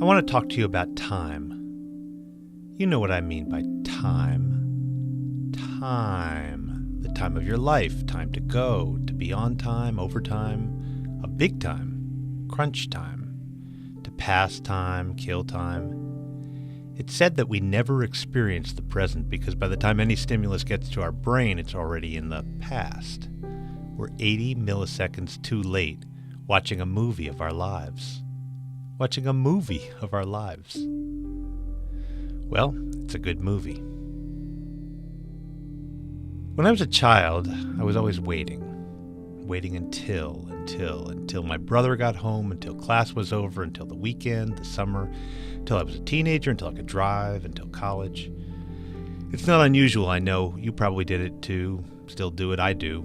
I want to talk to you about time. You know what I mean by time. Time. The time of your life. Time to go. To be on time, overtime, a big time, crunch time. To pass time, kill time. It's said that we never experience the present because by the time any stimulus gets to our brain, it's already in the past. We're 80 milliseconds too late watching a movie of our lives. Watching a movie of our lives. Well, it's a good movie. When I was a child, I was always waiting. Waiting until my brother got home, until class was over, until the weekend, the summer, until I was a teenager, until I could drive, until college. It's not unusual, I know. You probably did it too. Still do it, I do.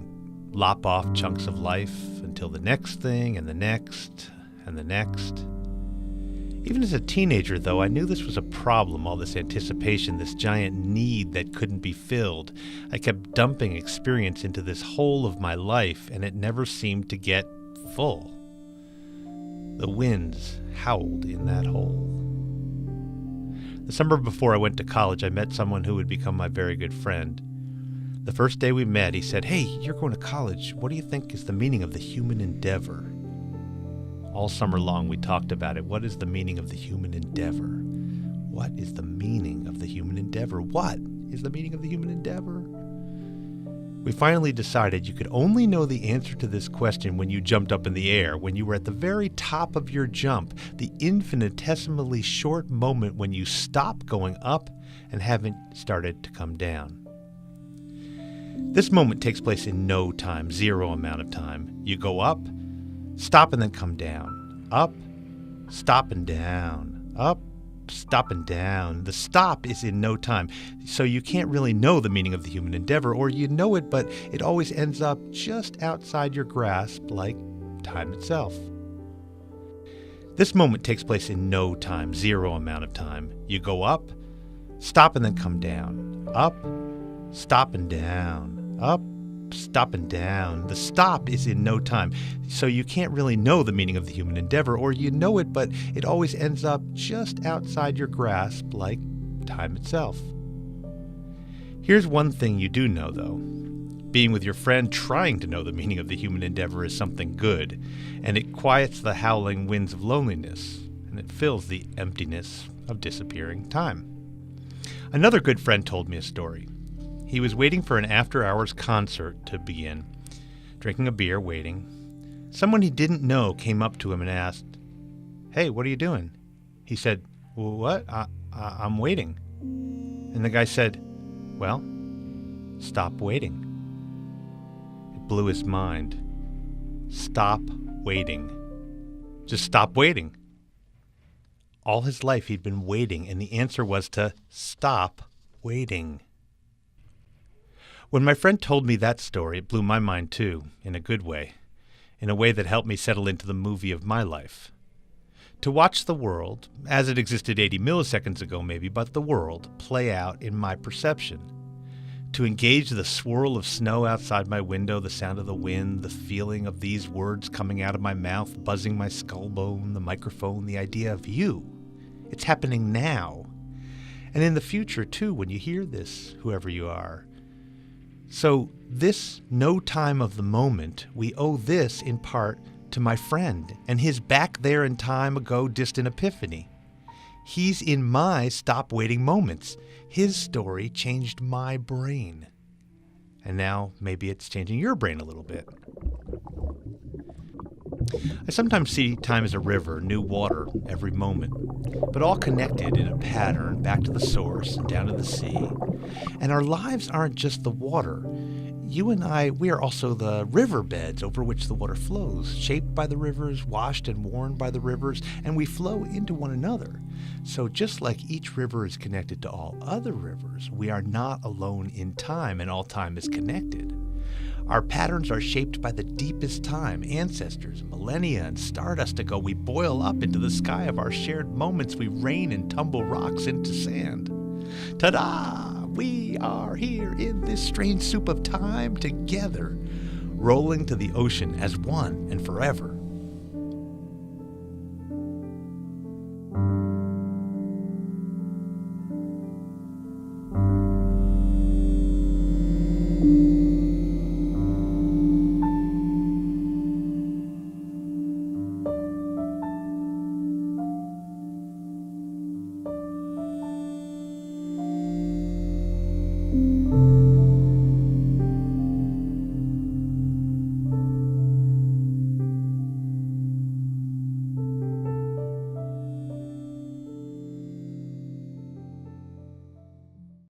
Lop off chunks of life until the next thing, and the next, and the next. Even as a teenager, though, I knew this was a problem, all this anticipation, this giant need that couldn't be filled. I kept dumping experience into this hole of my life, and it never seemed to get full. The winds howled in that hole. The summer before I went to college, I met someone who would become my very good friend. The first day we met, he said, "Hey, you're going to college. What do you think is the meaning of the human endeavor?" All summer long, we talked about it. What is the meaning of the human endeavor? What is the meaning of the human endeavor? What is the meaning of the human endeavor? We finally decided you could only know the answer to this question when you jumped up in the air, when you were at the very top of your jump, the infinitesimally short moment when you stop going up and haven't started to come down. This moment takes place in no time, zero amount of time. You go up, stop and then come down. Up, stop and down. Up, stop and down. The stop is in no time. So you can't really know the meaning of the human endeavor, or you know it, but it always ends up just outside your grasp, like time itself. This moment takes place in no time, zero amount of time. You go up, stop and then come down. Up, stop and down. Up, stop and down. The stop is in no time. So you can't really know the meaning of the human endeavor, or you know it, but it always ends up just outside your grasp, like time itself. Here's one thing you do know, though. Being with your friend trying to know the meaning of the human endeavor is something good, and it quiets the howling winds of loneliness, and it fills the emptiness of disappearing time. Another good friend told me a story. He was waiting for an after-hours concert to begin, drinking a beer, waiting. Someone he didn't know came up to him and asked, "Hey, what are you doing?" He said, "Well, what? I'm waiting." And the guy said, "Well, stop waiting." It blew his mind. Stop waiting. Just stop waiting. All his life he'd been waiting, and the answer was to stop waiting. When my friend told me that story, it blew my mind too, in a good way, in a way that helped me settle into the movie of my life. To watch the world, as it existed 80 milliseconds ago maybe, but the world, play out in my perception. To engage the swirl of snow outside my window, the sound of the wind, the feeling of these words coming out of my mouth, buzzing my skull bone, the microphone, the idea of you. It's happening now. And in the future too, when you hear this, whoever you are. So this no time of the moment, we owe this in part to my friend and his back there in time ago distant epiphany. He's in my stop waiting moments. His story changed my brain. And now maybe it's changing your brain a little bit. I sometimes see time as a river, new water every moment, but all connected in a pattern back to the source and down to the sea. And our lives aren't just the water. You and I, we are also the riverbeds over which the water flows, shaped by the rivers, washed and worn by the rivers, and we flow into one another. So just like each river is connected to all other rivers, we are not alone in time, and all time is connected. Our patterns are shaped by the deepest time, ancestors, millennia, and stardust ago. We boil up into the sky of our shared moments. We rain and tumble rocks into sand. Ta-da! We are here in this strange soup of time together, rolling to the ocean as one and forever.